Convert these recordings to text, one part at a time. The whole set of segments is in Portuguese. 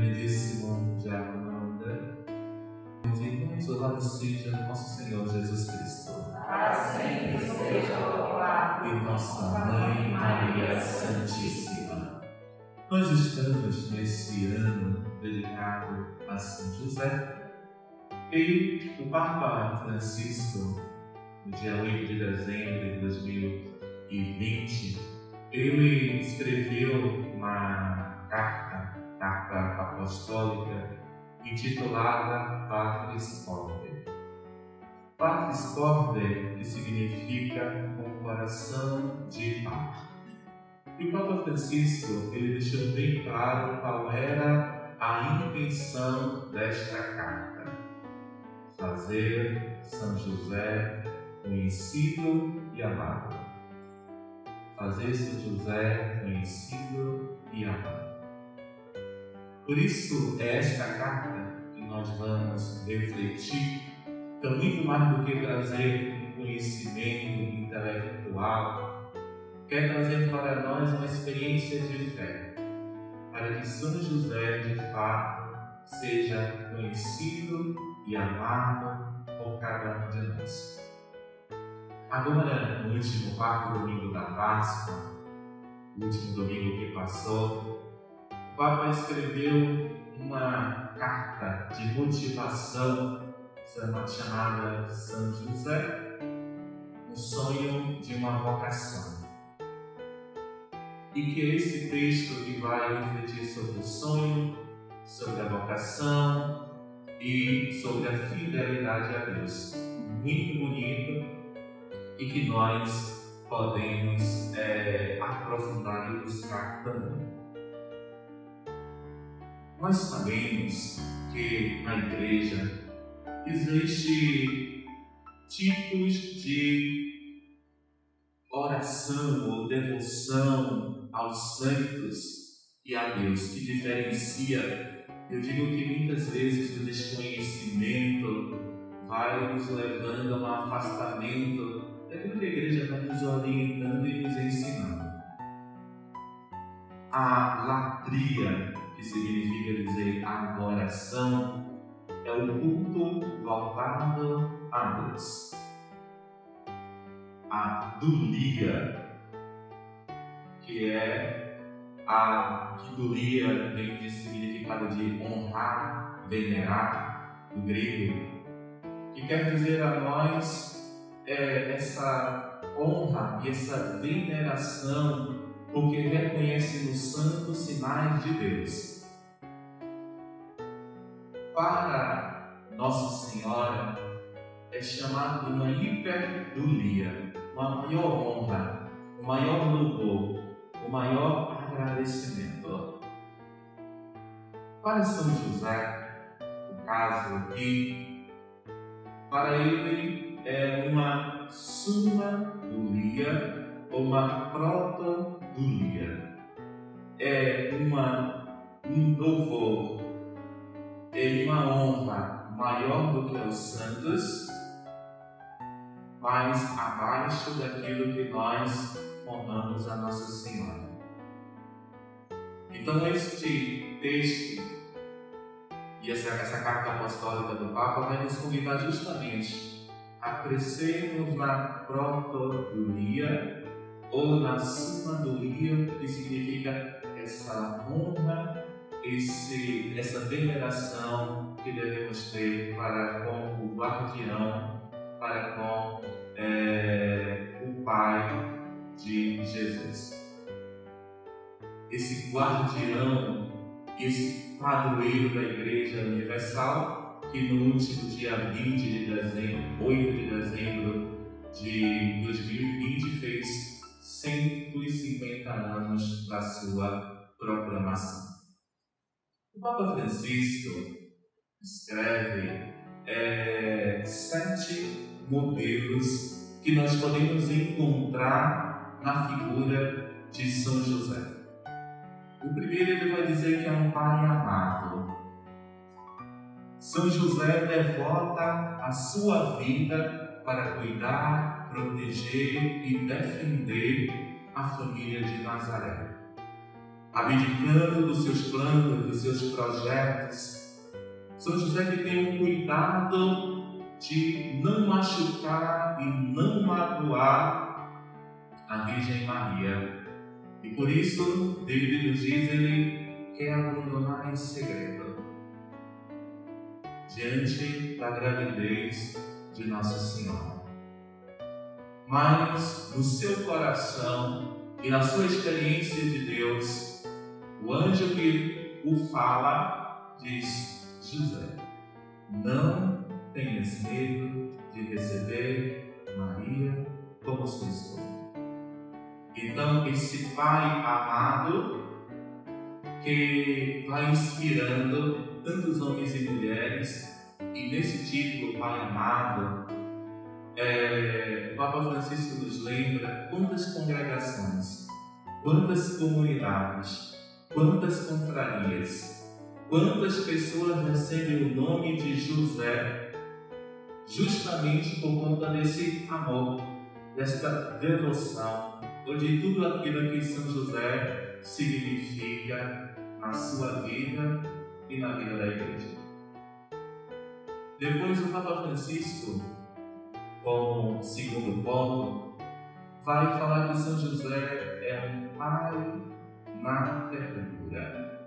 Queridíssimo Diácono André, irmãos, louvado seja nosso Senhor Jesus Cristo. Para sempre seja louvado. E nossa Mãe Maria Santíssima. Nós estamos nesse ano dedicado a São José e o Papa Francisco, no dia 8 de dezembro de 2020, ele escreveu uma carta apostólica intitulada Patris Corde. Patris Corde, que significa com coração de pai. E o Papa Francisco ele deixou bem claro qual era a intenção desta carta: fazer São José conhecido e amado. Fazer São José conhecido e amado. Por isso, é esta carta que nós vamos refletir, então, muito mais do que trazer um conhecimento intelectual, quer trazer para nós uma experiência de fé, para que São José, de fato, seja conhecido e amado por cada um de nós. Agora, no último quarto domingo da Páscoa, o último domingo que passou, o Papa escreveu uma carta de motivação chamada São José, o sonho de uma vocação. E que é esse texto que vai refletir sobre o sonho, sobre a vocação e sobre a fidelidade a Deus. Muito bonito e que nós podemos aprofundar e buscar também. Nós sabemos que na igreja existe tipos de oração ou devoção aos santos e a Deus que diferencia. Eu digo que muitas vezes o desconhecimento vai nos levando a um afastamento daquilo que a igreja vai nos orientando e nos ensinando. A latria, que significa dizer adoração, é o culto voltado a Deus. A dulia, que dulia vem de significado de honrar, venerar, do grego, que quer dizer a nós essa honra e essa veneração, porque reconhece nos santos sinais de Deus. Para Nossa Senhora é chamado de uma hiperdulia, uma maior honra, um maior louvor, um maior agradecimento. Para São José, o caso aqui, para ele é uma summa dulia ou uma proto-dulia. É um louvor, é uma honra maior do que os santos, mas abaixo daquilo que nós honramos a Nossa Senhora. Então, este texto e essa carta apostólica do Papa vai nos convidar justamente a crescermos na proto-dulia ou na summa-dulia, que significa essa honra, essa veneração que devemos ter para com o guardião, para com o Pai de Jesus. Esse guardião, esse padroeiro da Igreja Universal, que no último dia 20 de dezembro, 8 de dezembro de 2020, fez 150 anos da sua proclamação. O Papa Francisco escreve 7 modelos que nós podemos encontrar na figura de São José. O primeiro, ele vai dizer que é um pai amado. São José devota a sua vida para cuidar, proteger e defender a família de Nazaré. abdicando dos seus planos, dos seus projetos. São José que tem um cuidado de não machucar e não magoar a Virgem Maria. E por isso, David nos diz, ele quer abandonar em segredo diante da gravidez de Nossa Senhora. Mas no seu coração e na sua experiência de Deus, o anjo que o fala diz: José, não tenhas medo de receber Maria como sua esposa. Então, esse pai amado que vai inspirando tantos homens e mulheres, e nesse título, Pai Amado, o Papa Francisco nos lembra quantas congregações, quantas comunidades, quantas confrarias, quantas pessoas recebem o nome de José justamente por conta desse amor, desta devoção, ou de tudo aquilo que São José significa na sua vida e na vida da Igreja. Depois o Papa Francisco, como segundo ponto, vai falar que São José é um pai na ternura.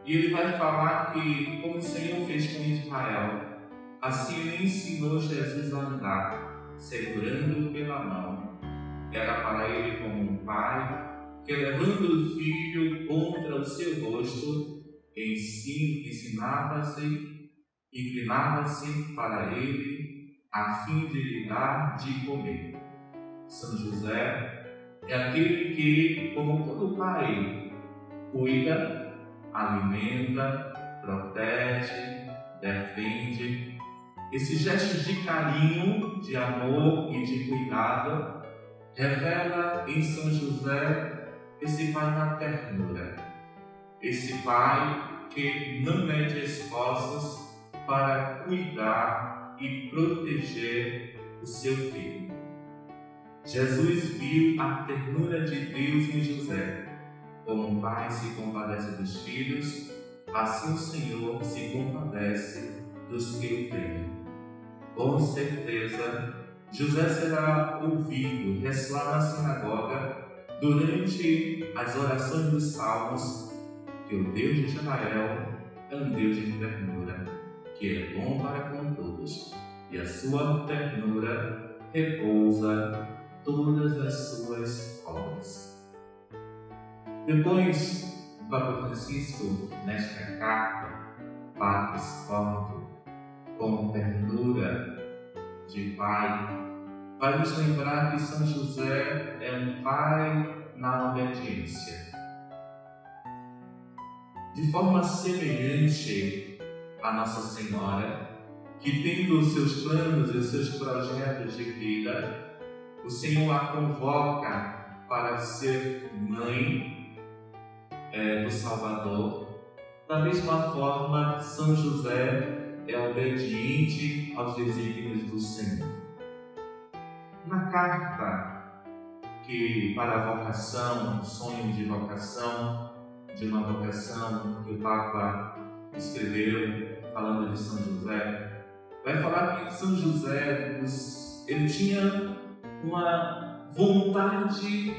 E ele vai falar que, como o Senhor fez com Israel, assim ele ensinou Jesus a andar, segurando-o pela mão. Era para ele como um pai que, levando o filho contra o seu rosto, ensinava-se, inclinava-se para ele, a fim de lhe dar de comer. São José é aquele que, como todo pai, cuida, alimenta, protege, defende. Esses gestos de carinho, de amor e de cuidado revela em São José esse pai na ternura, esse pai que não mede esforços para cuidar e proteger o seu filho. Jesus viu a ternura de Deus em José. Como um pai se compadece dos filhos, assim o Senhor se compadece dos que o temem. Com certeza, José será ouvido ressoar na sinagoga durante as orações dos salmos, que o Deus de Israel é um Deus de ternura, que é bom para com todos, e a sua ternura repousa todas as suas obras. Depois, o Papa Francisco, nesta carta, Patris Corde, com ternura de pai, vai nos lembrar que São José é um pai na obediência. De forma semelhante a Nossa Senhora, que tendo os seus planos e os seus projetos de vida, o Senhor a convoca para ser mãe do Salvador. Da mesma forma, São José é obediente aos desígnios do Senhor. Na carta que para a vocação, o sonho de uma vocação que o Papa escreveu falando de São José, vai falar que São José ele tinha uma vontade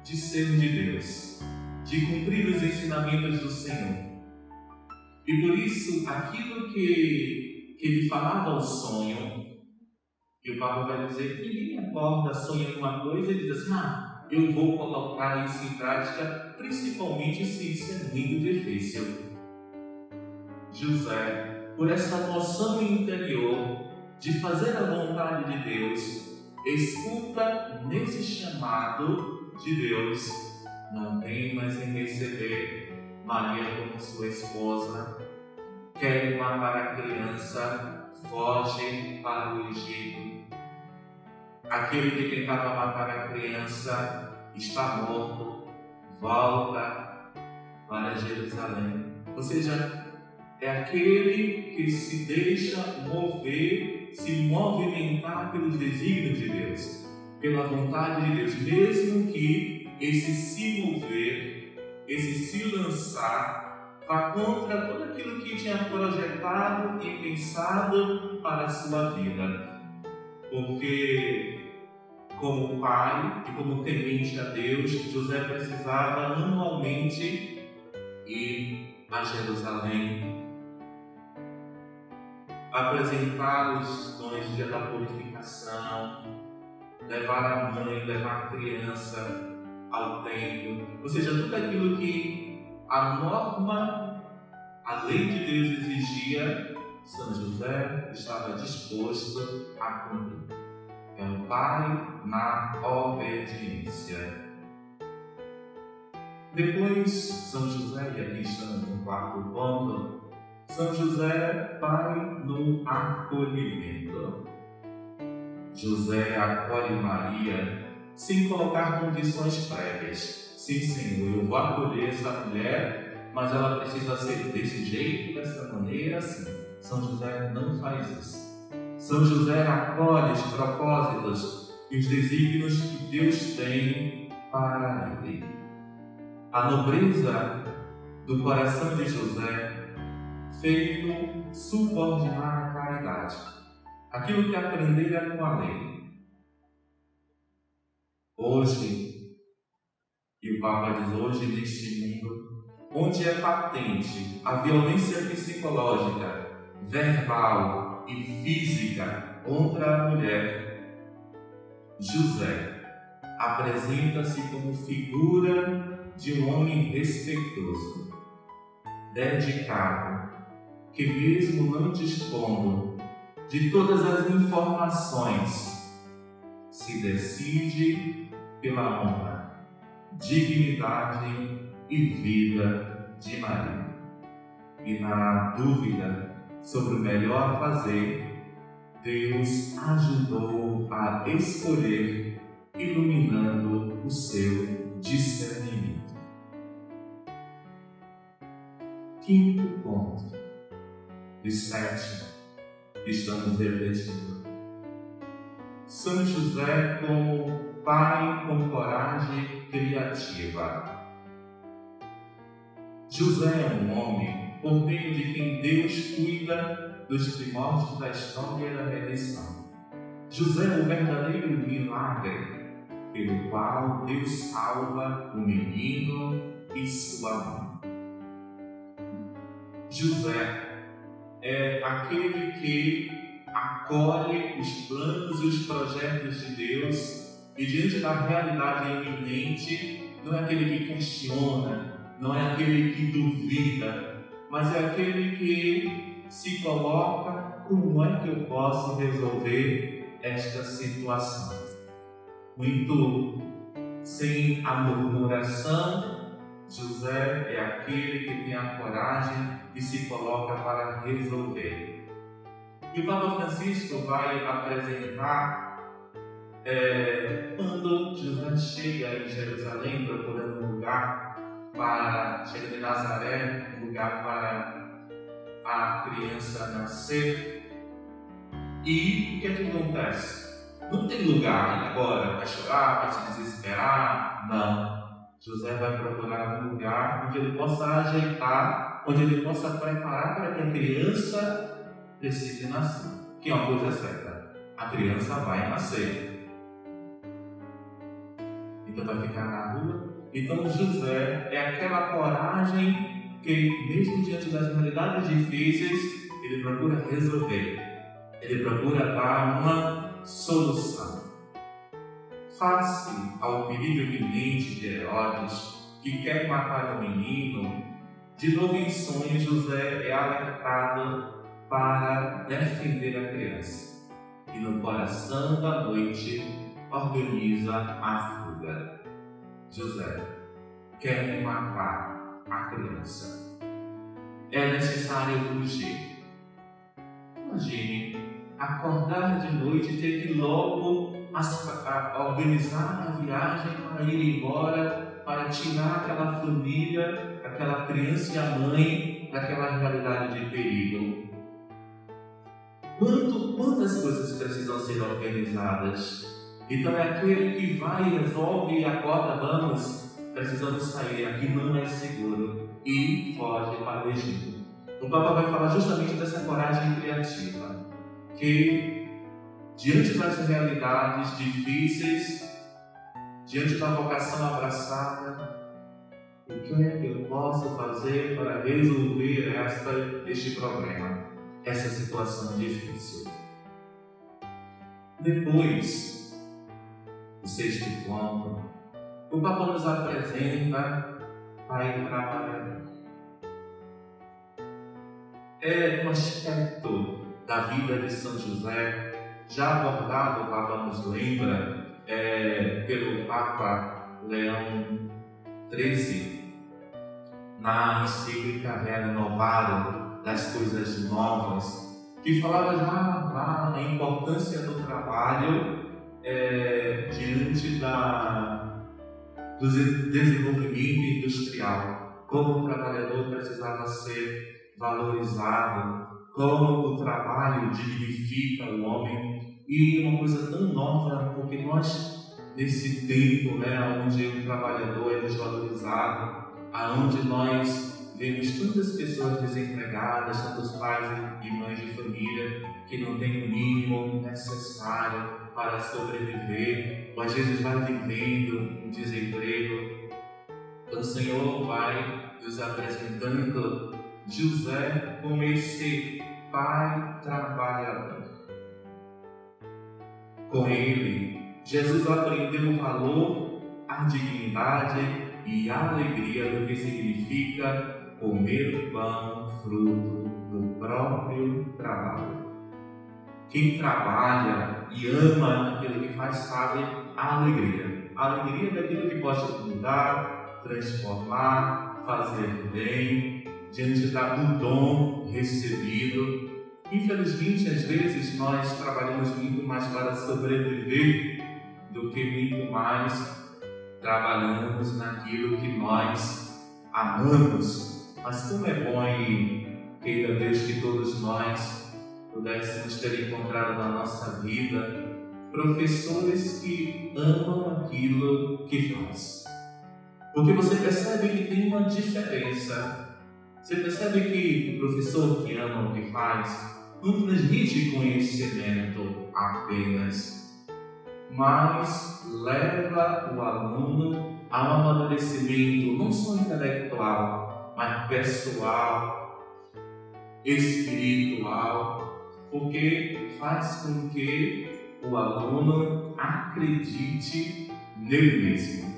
de ser de Deus, de cumprir os ensinamentos do Senhor. E por isso, aquilo que ele falava ao sonho, e o Papa vai dizer que ninguém acorda, sonha uma coisa e diz assim: eu vou colocar isso em prática, principalmente se isso é muito difícil. José, por essa noção interior de fazer a vontade de Deus, escuta nesse chamado de Deus, não tem mais em receber Maria como sua esposa, quer matar a criança, foge para o Egito. Aquele que tentava matar a criança está morto, volta para Jerusalém. Ou seja, é aquele que se deixa mover, se movimentar pelos desígnios de Deus, pela vontade de Deus, mesmo que esse se mover esse se lançar, vá contra tudo aquilo que tinha projetado e pensado para a sua vida. Porque, como pai e como temente a Deus, José precisava anualmente ir a Jerusalém, apresentar os dons de da purificação, levar a mãe, levar a criança ao templo, ou seja, tudo aquilo que a norma, a lei de Deus exigia, São José estava disposto a cumprir. É um pai na obediência. Depois, São José, e aqui estamos no quarto ponto, São José, pai no acolhimento. José acolhe Maria sem colocar condições prévias. Sim, Senhor, eu vou acolher essa mulher, mas ela precisa ser desse jeito, dessa maneira, assim. São José não faz isso. São José acolhe os propósitos e os desígnios que Deus tem para ele. A nobreza do coração de José fez-o subordinar a caridade, aquilo que aprendera com a lei. Hoje, e o Papa diz hoje, neste mundo, onde é patente a violência psicológica, verbal e física contra a mulher, José apresenta-se como figura de um homem respeitoso, dedicado, que mesmo não dispondo de todas as informações, se decide pela honra, dignidade e vida de Maria. E na dúvida sobre o melhor a fazer, Deus ajudou a escolher, iluminando o seu discernimento. Quinto ponto dos 7 que estamos refletindo. São José como pai com coragem criativa. José é um homem por meio de quem Deus cuida dos primórdios da história e da redenção. José é o verdadeiro milagre pelo qual Deus salva o menino e sua mãe. José é aquele que acolhe os planos e os projetos de Deus e diante da realidade iminente não é aquele que questiona, não é aquele que duvida, mas é aquele que se coloca: como é que eu posso resolver esta situação? Muito sem a murmuração, José é aquele que tem a coragem e se coloca para resolver. E o Papa Francisco vai apresentar quando José chega em Jerusalém procurando um lugar chega de Nazaré, um lugar para a criança nascer. E o que é que acontece? Não tem lugar agora para chorar, para se desesperar, não. José vai procurar um lugar onde ele possa ajeitar, onde ele possa preparar para que a criança decida nascer. Que é uma coisa certa, a criança vai nascer. Então vai ficar na rua. Então José é aquela coragem que, mesmo diante das realidades difíceis, ele procura resolver. Ele procura dar uma solução. Face ao perigo iminente de Herodes, que quer matar o menino, de novo em sonho José é alertado para defender a criança. E no coração da noite organiza a fuga. José quer matar a criança. É necessário fugir. Imagine acordar de noite e ter que logo organizar a viagem para ir embora, para tirar aquela família, aquela criança e a mãe daquela realidade de perigo. Quantas coisas precisam ser organizadas? Então é aquele que vai, resolve e acorda: vamos precisamos sair, aqui não é seguro, e foge para o Egito. O Papa vai falar justamente dessa coragem criativa, que diante das realidades difíceis, diante da vocação abraçada, o que é que eu posso fazer para resolver este problema, essa situação difícil? Depois, o sexto ponto, o Papa nos apresenta Pai trabalhador. É um aspecto da vida de São José, já abordado, o Papa nos lembra, pelo Papa Leão XIII, na encíclica Renovarum das Coisas Novas, que falava já lá da importância do trabalho diante do desenvolvimento industrial, como o trabalhador precisava ser valorizado, como o trabalho dignifica o homem. E uma coisa tão nova, porque nós, nesse tempo, onde o trabalhador é desvalorizado, aonde nós vemos tantas pessoas desempregadas, tantos pais e mães de família que não têm o mínimo necessário para sobreviver, ou às vezes vai vivendo um desemprego. Então o Senhor vai nos apresentando José como esse pai trabalhador. Com ele, Jesus aprendeu o valor, a dignidade e a alegria do que significa comer o pão fruto do próprio trabalho. Quem trabalha e ama aquilo que faz sabe a alegria. A alegria daquilo que pode mudar, transformar, fazer bem, diante do dom recebido. Infelizmente, às vezes, nós trabalhamos muito mais para sobreviver do que muito mais trabalhamos naquilo que nós amamos. Mas como é bom e queira Deus que todos nós pudéssemos ter encontrado na nossa vida professores que amam aquilo que faz. Porque você percebe que tem uma diferença. Você percebe que o professor que ama o que faz não transmite conhecimento apenas, mas leva o aluno a um amadurecimento não só intelectual, mas pessoal, espiritual, porque faz com que o aluno acredite nele mesmo.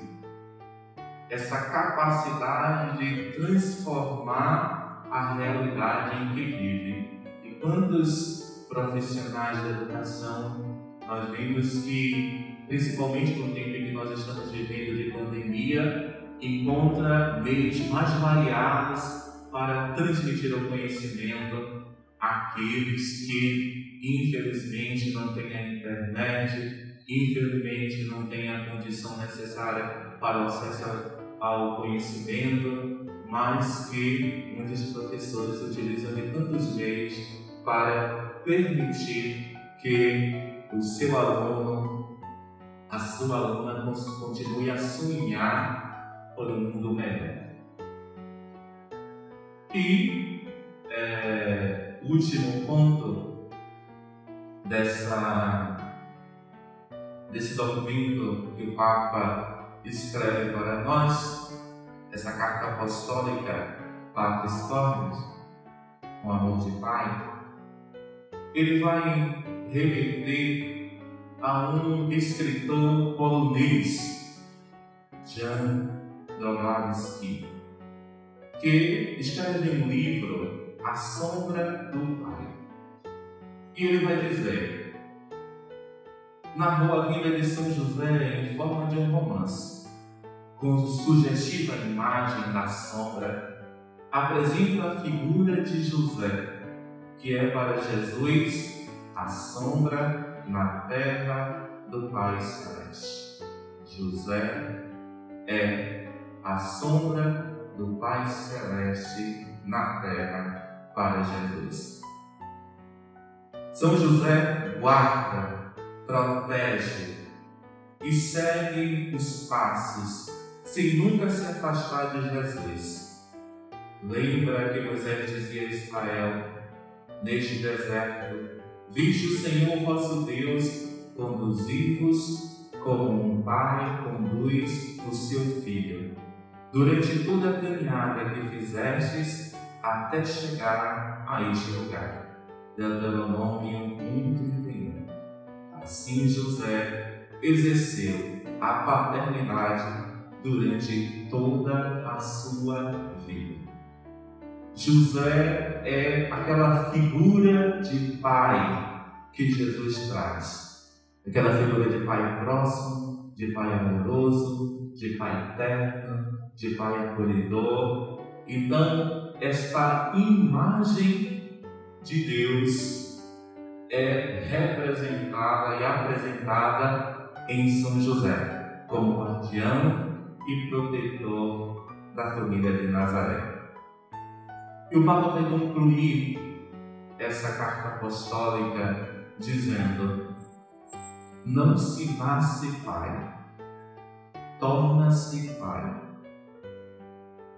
Essa capacidade de transformar a realidade em que vive. E quantos profissionais da educação nós vimos que, principalmente no tempo em que nós estamos vivendo de pandemia, encontra meios mais variados para transmitir o conhecimento àqueles que, infelizmente, não têm a internet, infelizmente, não têm a condição necessária para o acesso ao conhecimento, mas que muitos professores utilizam de tantos meios para permitir que o seu aluno, a sua aluna continue a sonhar por um mundo melhor. E último ponto desse documento que o Papa escreve para nós, essa carta apostólica Patris Cordis, com amor de Pai, ele vai remeter a um escritor polonês, Jan Domowski, que escreve um livro, A Sombra do Pai. E ele vai dizer: narrou a vida de São José em forma de um romance, com sugestiva imagem da sombra, apresenta a figura de José, que é para Jesus a sombra na terra do Pai Celeste. José é a sombra do Pai Celeste na terra para Jesus. São José guarda, protege e segue os passos sem nunca se afastar de Jesus. Lembra que Moisés dizia a Israel, neste deserto, viste o Senhor vosso Deus conduzir-vos como um pai conduz o seu filho, durante toda a caminhada que fizestes até chegar a este lugar. Deuteronômio 1:31. Assim José exerceu a paternidade durante toda a sua vida. José é aquela figura de pai que Jesus traz. Aquela figura de pai próximo, de pai amoroso, de pai terno, de pai acolhedor. Então, esta imagem de Deus é representada e apresentada em São José, como guardião e protetor da família de Nazaré. E o Papa vai concluir essa carta apostólica dizendo: não se nasce pai, torna-se pai.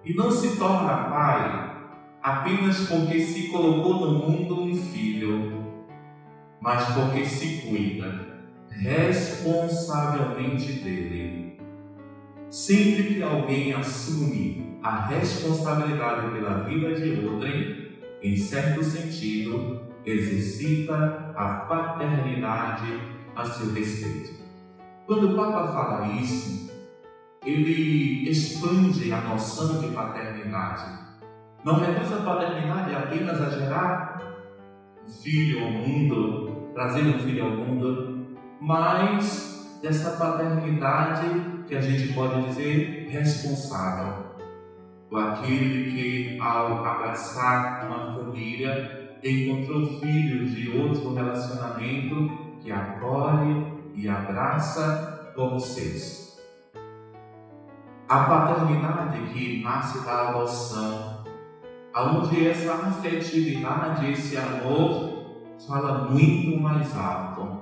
E não se torna pai apenas porque se colocou no mundo um filho, mas porque se cuida responsavelmente dele. Sempre que alguém assume a responsabilidade pela vida de outrem, em certo sentido, exercita a paternidade a seu respeito. Quando o Papa fala isso, ele expande a noção de paternidade. Não reduz a paternidade apenas a gerar um filho ao mundo, trazer um filho ao mundo, mas dessa paternidade que a gente pode dizer responsável. Aquele que, ao abraçar uma família, encontrou filhos de outro relacionamento que acolhe e abraça como seus. A paternidade que nasce da adoção, onde essa afetividade, esse amor, fala muito mais alto.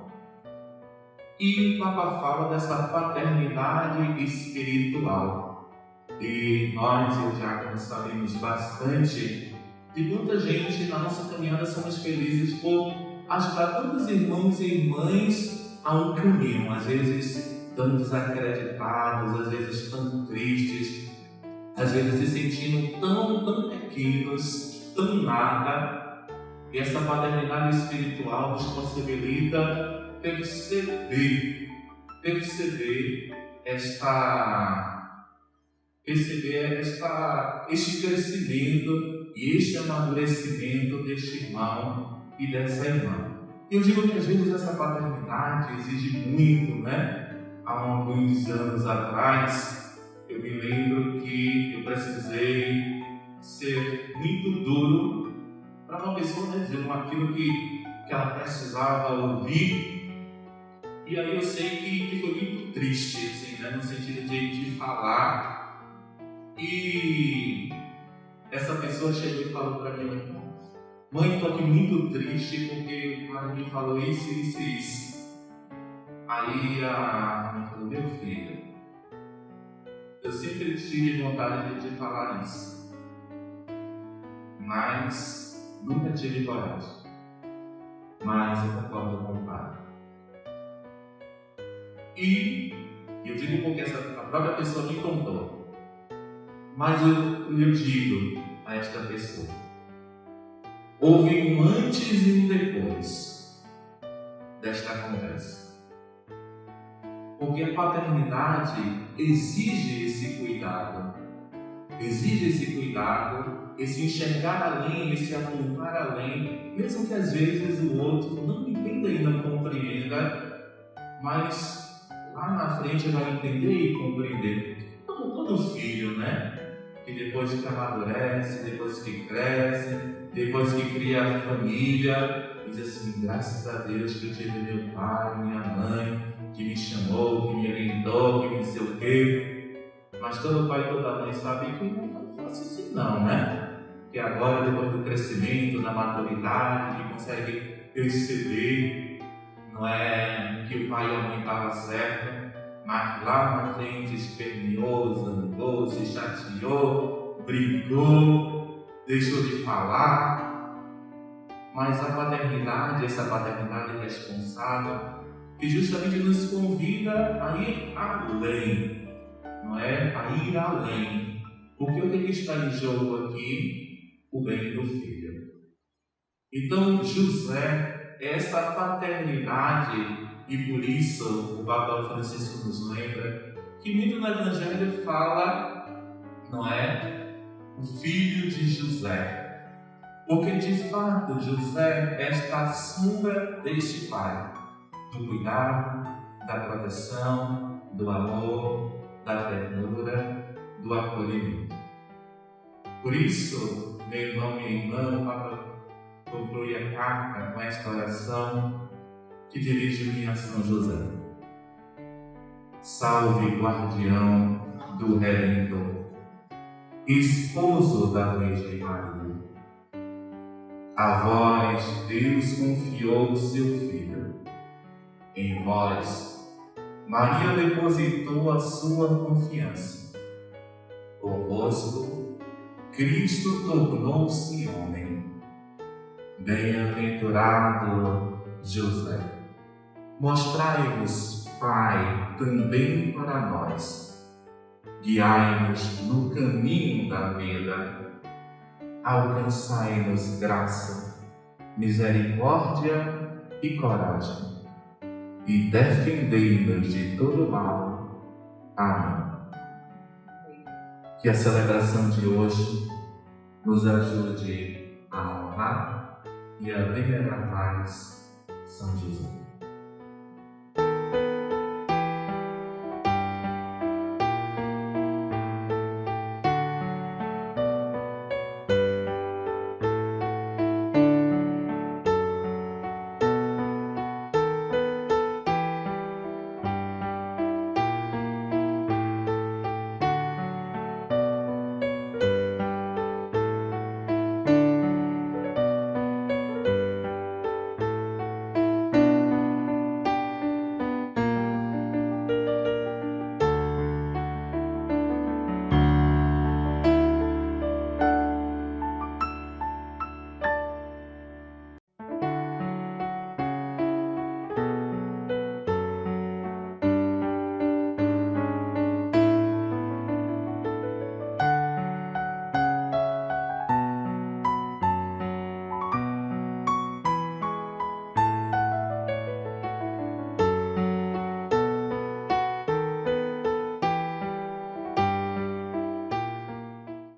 E o Papa fala dessa paternidade espiritual. E nós, eu já sabemos bastante de muita gente na nossa caminhada somos felizes por ajudar tantos irmãos e irmãs a um caminho, às vezes tão desacreditados, às vezes tão tristes, às vezes se sentindo tão pequenos, tão nada. E essa paternidade espiritual nos possibilita perceber este crescimento e este amadurecimento deste irmão e dessa irmã. Eu digo que às vezes essa paternidade exige muito, né? Há alguns anos atrás, eu me lembro que eu precisei ser muito duro para uma pessoa, né, dizer aquilo que ela precisava ouvir. E aí eu sei que foi muito triste, assim, né, no sentido de falar. E essa pessoa chegou e falou para mim: mãe, estou aqui muito triste porque o pai me falou isso. Aí a mãe falou: meu filho, eu sempre tive vontade de falar isso, mas nunca tive coragem. Mas eu concordo com o pai. E eu digo porque a própria pessoa me contou. Mas eu digo a esta pessoa: houve um antes e um depois desta conversa. Porque a paternidade exige esse cuidado, esse enxergar além, esse apontar além, mesmo que às vezes o outro não entenda e não compreenda, mas lá na frente vai entender e compreender. Como todo filho, né? Que depois que amadurece, depois que cresce, depois que cria a família, diz assim: graças a Deus que eu tive meu pai, minha mãe, que me chamou, que me orientou, que me sei o quê. Mas todo pai e toda mãe sabe que não faz assim não, né? Que agora, depois do crescimento, da maturidade, que consegue perceber, não é que o pai e a mãe estavam certos, mas lá na frente esperneou, zangou, se chateou, brigou, deixou de falar. Mas a paternidade, essa paternidade responsável, que justamente nos convida a ir além, não é? A ir além. Porque o que está em jogo aqui? O bem do filho. Então, José, essa paternidade, e por isso o Papa Francisco nos lembra que muito no Evangelho fala, não é? O filho de José. Porque de fato José é esta sombra deste pai, do cuidado, da proteção, do amor, da ternura, do acolhimento. Por isso, meu irmão, minha irmã, o Papa conclui a carta com esta oração que dirijo-me a São José. Salve, guardião do Redentor, esposo da Virgem Maria. A vós Deus confiou seu Filho. Em vós, Maria depositou a sua confiança. Convosco, Cristo tornou-se homem. Bem-aventurado José, mostrai-vos, Pai, também para nós. Guiai-nos no caminho da vida. Alcançai-nos graça, misericórdia e coragem, e defendei-nos de todo mal. Amém. Que a celebração de hoje nos ajude a honrar e a venerar mais São José.